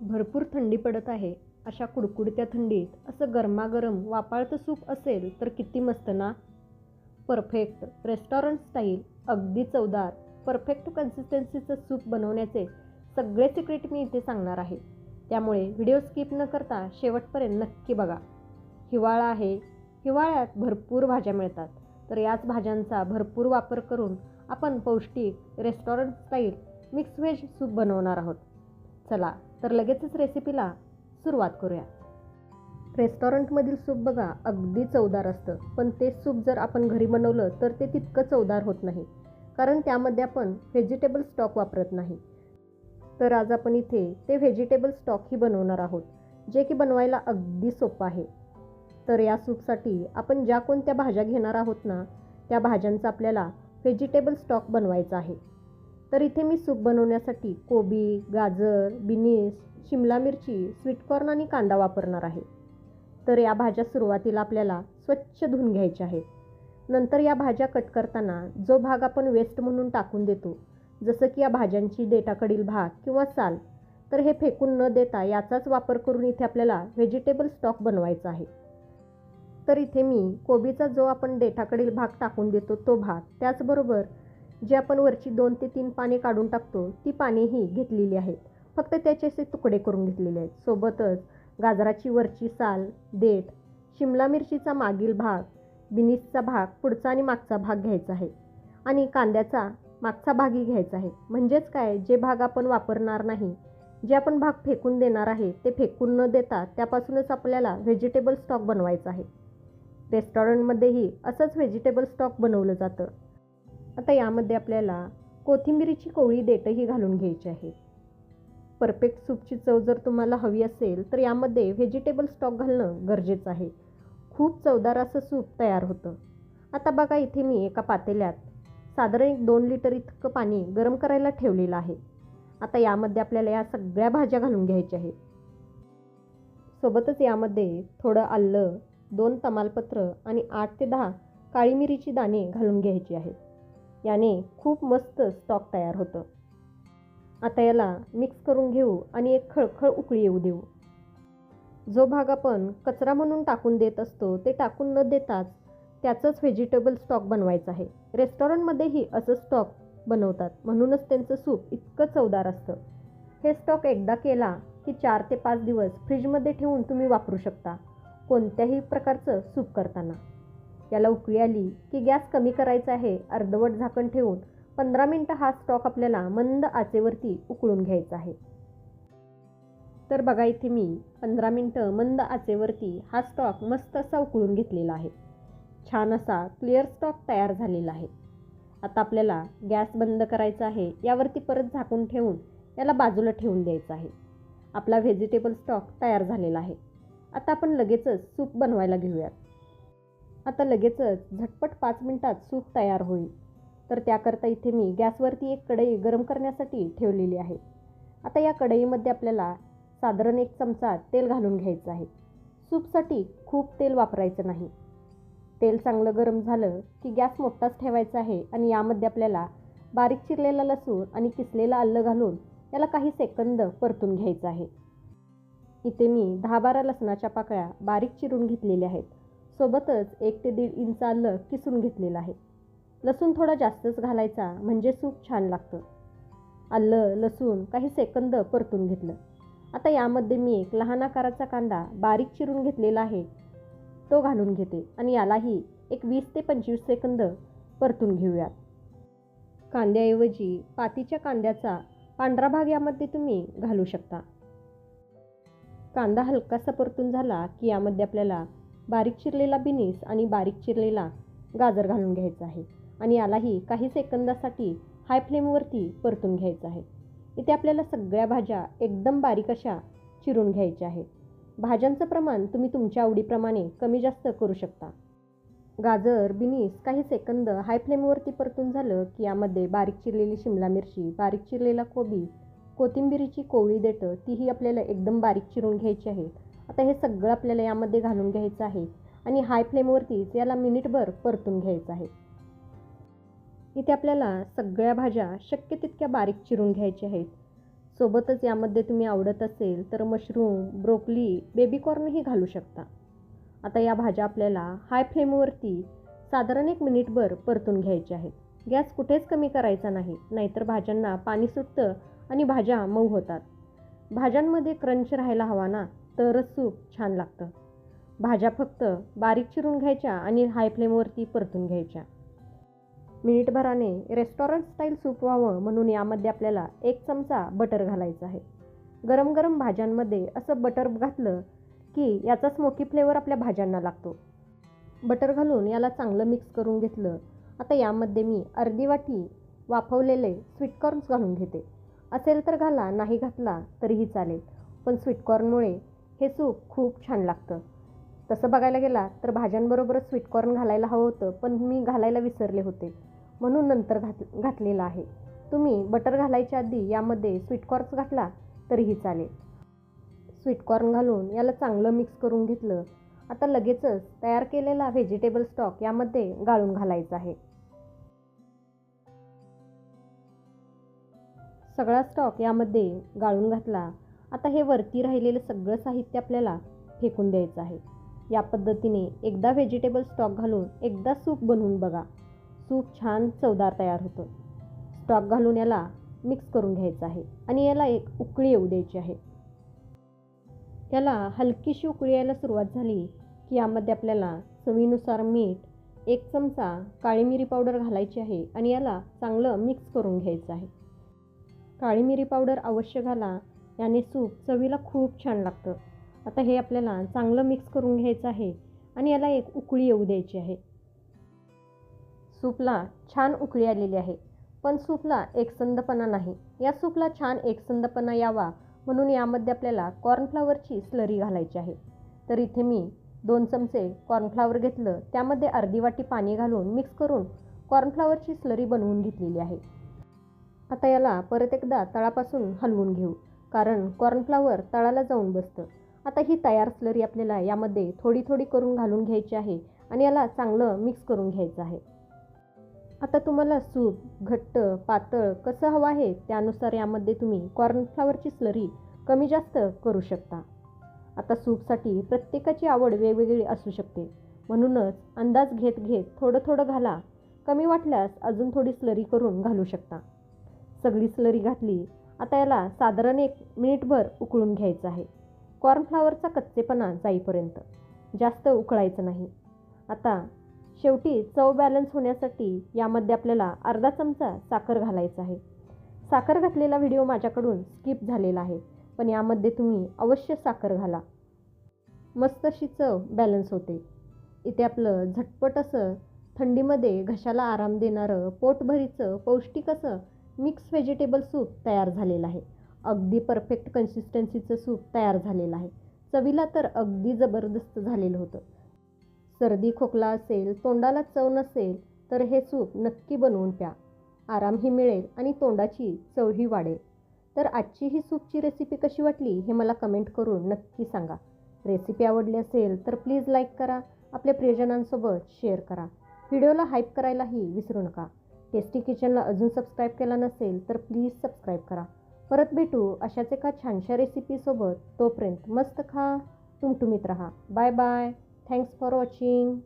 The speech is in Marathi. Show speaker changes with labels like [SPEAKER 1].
[SPEAKER 1] भरपूर थंडी पडत आहे. अशा कुडकुडत्या थंडीत असं गरमागरम वाफाळतं सूप असेल तर किती मस्त ना. परफेक्ट रेस्टॉरंट स्टाईल, अगदी चवदार, परफेक्ट कन्सिस्टन्सीचं सूप बनवण्याचे सगळे सिक्रेट मी इथे सांगणार आहे. त्यामुळे व्हिडिओ स्किप न करता शेवटपर्यंत नक्की बघा. हिवाळा आहे. हिवाळ्यात भरपूर भाज्या मिळतात. तर याच भाज्यांचा भरपूर वापर करून आपण पौष्टिक restaurant style mix veg soup बनवणार आहोत. चला तर लगेचच रेसिपीला सुरुवात करूया. रेस्टॉरंटमधील सूप बघा अगदी चवदार असतं, पण ते सूप जर आपण घरी बनवलं तर ते तितकं चवदार होत नाही, कारण त्यामध्ये आपण व्हेजिटेबल स्टॉक वापरत नाही. तर आज आपण इथे ते व्हेजिटेबल स्टॉकही बनवणार आहोत, जे की बनवायला अगदी सोपं आहे. तर या सूपसाठी आपण ज्या कोणत्या भाज्या घेणार आहोत ना, त्या भाज्यांचा आपल्याला व्हेजिटेबल स्टॉक बनवायचा आहे. तर इथे मी सूप बनवण्यासाठी कोबी, गाजर, बिनीस, शिमला मिरची, स्वीटकॉर्न आणि कांदा वापरणार आहे. तर या भाज्या सुरुवातीला आपल्याला स्वच्छ धुवून घ्यायच्या आहेत. नंतर या भाज्या कट करताना जो भाग आपण वेस्ट म्हणून टाकून देतो, जसं की या भाज्यांची देठाकडील भाग किंवा साल, तर हे फेकून न देता याचाच वापर करून इथे आपल्याला व्हेजिटेबल स्टॉक बनवायचा आहे. तर इथे मी कोबीचा जो आपण देठाकडील भाग टाकून देतो तो भाग, त्याचबरोबर जे आपण वरची 2 ते 3 पाने काढून टाकतो ती पानेही घेतलेली आहेत. फक्त त्याचे असे तुकडे करून घेतलेले आहेत. सोबतच गाजराची वरची साल, देठ, शिमला मिरचीचा मागील भाग, बिनीसचा भाग, पुढचा आणि मागचा भाग घ्यायचा आहे आणि कांद्याचा मागचा भागही घ्यायचा आहे. म्हणजेच काय, जे भाग आपण वापरणार नाही, जे आपण भाग फेकून देणार आहे, ते फेकून न देता त्यापासूनच आपल्याला व्हेजिटेबल स्टॉक बनवायचा आहे. रेस्टॉरंटमध्येही असंच व्हेजिटेबल स्टॉक बनवलं जातं. आता यामध्ये आपल्याला कोथिंबीरीची कोवळी देठही घालून घ्यायची आहे. परफेक्ट सूपची चव जर तुम्हाला हवी असेल तर यामध्ये व्हेजिटेबल स्टॉक घालणं गरजेचं आहे. खूप चवदार असं सूप तयार होतं. आता बघा इथे मी एका पातेल्यात साधारण 2 लिटर इतकं पाणी गरम करायला ठेवलेलं आहे. आता यामध्ये आपल्याला या सगळ्या भाज्या घालून घ्यायच्या आहेत. सोबतच यामध्ये थोडं आलं, 2 तमालपत्र आणि 8 ते 10 काळी मिरीची दाणे घालून घ्यायची आहेत. याने खूप मस्त स्टॉक तयार होतं. आता याला मिक्स करून घेऊ आणि एक खळखळ उकळी येऊ देऊ. जो भाग आपण कचरा म्हणून टाकून देत असतो ते टाकून न देताच त्याचंच व्हेजिटेबल स्टॉक बनवायचं आहे. रेस्टॉरंटमध्येही असं स्टॉक बनवतात, म्हणूनच त्यांचं सूप इतकं चवदार असतं. हे स्टॉक एकदा केला की 4 ते 5 दिवस फ्रीजमध्ये ठेवून तुम्ही वापरू शकता, कोणत्याही प्रकारचं सूप करताना. याला उकळी आली की गॅस कमी करायचा आहे. अर्धवट झाकण ठेवून 15 मिनटं हा स्टॉक आपल्याला मंद आचेवरती उकळून घ्यायचा आहे. तर बघा इथे मी 15 मिनटं मंद आचेवरती हा स्टॉक मस्त असा उकळून घेतलेला आहे. छान असा क्लिअर स्टॉक तयार झालेला आहे. आता आपल्याला गॅस बंद करायचा आहे. यावरती परत झाकून ठेवून याला बाजूला ठेवून द्यायचं आहे. आपला व्हेजिटेबल स्टॉक तयार झालेला आहे. आता आपण लगेचच सूप बनवायला घेऊयात. आता लगेचच झटपट 5 मिनटात सूप तयार होईल. तर त्याकरता इथे मी गॅसवरती एक कढई गरम करण्यासाठी ठेवलेली आहे. आता या कढईमध्ये आपल्याला साधारण 1 चमचा तेल घालून घ्यायचं आहे. सूपसाठी खूप तेल वापरायचं नाही. तेल चांगलं गरम झालं की गॅस मोठाच ठेवायचा आहे आणि यामध्ये आपल्याला बारीक चिरलेला लसूण आणि किसलेलं आलं घालून याला काही सेकंद परतून घ्यायचं आहे. इथे मी 10-12 लसणाच्या पाकळ्या बारीक चिरून घेतलेल्या आहेत. सोबतच 1 ते 1.5 इंच आलं किसून घेतलेलं आहे. लसूण थोडा जास्तच घालायचा, म्हणजे सूप छान लागतं. आलं, लसूण काही सेकंद परतून घेतलं. आता यामध्ये मी एक लहान आकाराचा कांदा बारीक चिरून घेतलेला आहे, तो घालून घेते आणि यालाही एक 20 ते 25 सेकंद परतून घेऊयात. कांद्याऐवजी पातीच्या कांद्याचा पांढरा भाग यामध्ये तुम्ही घालू शकता. कांदा हलकासा परतून झाला की यामध्ये आपल्याला बारीक चिरलेला बिनीस आणि बारीक चिरलेला गाजर घालून घ्यायचा आहे आणि यालाही काही सेकंदासाठी हाय फ्लेमवरती परतून घ्यायचं आहे. इथे आपल्याला सगळ्या भाज्या एकदम बारीक अशा चिरून घ्यायच्या आहेत. भाज्यांचं प्रमाण तुम्ही तुमच्या आवडीप्रमाणे कमी जास्त करू शकता. गाजर, बिनीस काही सेकंद हाय फ्लेमवरती परतून झालं की यामध्ये बारीक चिरलेली शिमला मिरची, बारीक चिरलेला कोबी, कोथिंबीरीची कोवळी देठं, तीही आपल्याला एकदम बारीक चिरून घ्यायची आहेत. आता हे सगळं आपल्याला यामध्ये घालून घ्यायचं आहे आणि हाय फ्लेमवरतीच याला मिनिटभर परतून घ्यायचं आहे. इथे आपल्याला सगळ्या भाज्या शक्य तितक्या बारीक चिरून घ्यायच्या आहेत. सोबतच यामध्ये तुम्ही आवडत असेल तर मशरूम, ब्रोकली, बेबीकॉर्नही घालू शकता. आता या भाज्या आपल्याला हाय फ्लेमवरती साधारण 1 मिनिटभर परतून घ्यायच्या आहेत. गॅस कुठेच कमी करायचा नाही, नाहीतर भाज्यांना पाणी सुटतं आणि भाज्या मऊ होतात. भाज्यांमध्ये क्रंच राहायला हवा ना, तरच सूप छान लागतं. भाज्या फक्त बारीक चिरून घ्यायच्या आणि हाय फ्लेमवरती परतून घ्यायच्या. मिनिटभराने रेस्टॉरंट स्टाईल सूप व्हावं म्हणून यामध्ये आपल्याला 1 चमचा बटर घालायचा आहे. गरम गरम भाज्यांमध्ये असं बटर घातलं की याचा स्मोकी फ्लेवर आपल्या भाज्यांना लागतो. बटर घालून याला चांगलं मिक्स करून घेतलं. आता यामध्ये मी अर्धी वाटी वाफवलेले स्वीटकॉर्न्स घालून घेते. असेल तर घाला, नाही घातला तरीही चालेल, पण स्वीटकॉर्नमुळे हे सूप खूप छान लागतं. तसं बघायला गेला तर भाज्यांबरोबरच स्वीटकॉर्न घालायला हवं होतं, पण मी घालायला विसरले होते म्हणून नंतर घातलेलं आहे. तुम्ही बटर घालायच्या आधी यामध्ये स्वीटकॉर्न्स घातला तरीही चालेल. स्वीटकॉर्न घालून याला चांगलं मिक्स करून घेतलं. आता लगेचच तयार केलेला व्हेजिटेबल स्टॉक यामध्ये गाळून घालायचा आहे. सगळा स्टॉक यामध्ये गाळून घातला. आता हे वरती राहिलेलं सगळं साहित्य आपल्याला फेकून द्यायचं आहे. या पद्धतीने एकदा व्हेजिटेबल स्टॉक घालून एकदा सूप बनवून बघा. सूप छान चवदार तयार होतं. स्टॉक घालून याला मिक्स करून घ्यायचं आहे आणि याला एक उकळी येऊ द्यायची आहे. याला हलकीशी उकळी यायला सुरुवात झाली की यामध्ये आपल्याला चवीनुसार मीठ, 1 चमचा काळी मिरी पावडर घालायची आहे आणि याला चांगलं मिक्स करून घ्यायचं आहे. काळी मिरी पावडर अवश्य घाला, याने सूप चवीला खूप छान लागतं. आता हे आपल्याला चांगलं मिक्स करून घ्यायचं आहे आणि याला एक उकळी येऊ द्यायची आहे. सूपला छान उकळी आलेली आहे, पण सूपला एकसंधपणा नाही. या सूपला छान एकसंधपणा यावा म्हणून यामध्ये आपल्याला कॉर्नफ्लॉवरची स्लरी घालायची आहे. तर इथे मी 2 चमचे कॉर्नफ्लॉवर घेतलं, त्यामध्ये अर्धी वाटी पाणी घालून मिक्स करून कॉर्नफ्लॉवरची स्लरी बनवून घेतलेली आहे. आता याला परत एकदा तळापासून हलवून घेऊ, कारण कॉर्नफ्लॉवर तळाला जाऊन बसतं. आता ही तयार स्लरी आपल्याला यामध्ये थोडी थोडी करून घालून घ्यायची आहे आणि याला चांगलं मिक्स करून घ्यायचं आहे. आता तुम्हाला सूप घट्ट, पातळ कसं हवं आहे त्यानुसार यामध्ये तुम्ही कॉर्नफ्लॉवरची स्लरी कमी जास्त करू शकता. आता सूपसाठी प्रत्येकाची आवड वेगवेगळी असू शकते, म्हणूनच अंदाज घेत घेत थोडं थोडं घाला. कमी वाटल्यास अजून थोडी स्लरी करून घालू शकता. सगळी स्लरी घातली. आता याला साधारण 1 मिनिटभर उकळून घ्यायचं आहे, कॉर्नफ्लॉवरचा कच्चेपणा जाईपर्यंत. जास्त उकळायचं नाही. आता शेवटी चव बॅलन्स होण्यासाठी यामध्ये आपल्याला अर्धा चमचा साखर घालायचा आहे. साखर घातलेला व्हिडिओ माझ्याकडून स्किप झालेला आहे, पण यामध्ये तुम्ही अवश्य साखर घाला. मस्त अशी चव बॅलन्स होते. इथे आपलं झटपट असं थंडीमध्ये घशाला आराम देणारं पोटभरीचं पौष्टिक असं मिक्स व्हेजिटेबल सूप तयार झालेलं आहे. अगदी परफेक्ट कन्सिस्टन्सीचं सूप तयार झालेलं आहे. चवीला तर अगदी जबरदस्त झालेलं होतं. सर्दी खोकला असेल, तोंडाला चव नसेल तर हे सूप नक्की बनवून प्या. आरामही मिळेल आणि तोंडाची चवही वाढेल. तर आजची ही सूपची रेसिपी कशी वाटली हे मला कमेंट करून नक्की सांगा. रेसिपी आवडली असेल तर प्लीज लाईक करा, आपल्या प्रियजनांसोबत शेअर करा. व्हिडिओला हाईप करायलाही विसरू नका. टेस्टी किचनला अजून सबस्क्राईब केला नसेल तर प्लीज सबस्क्राईब करा. परत भेटू अशाच एका छानशा रेसिपीसोबत. तोपर्यंत मस्त खा, टुमटुमीत राहा. Bye bye. Thanks for watching.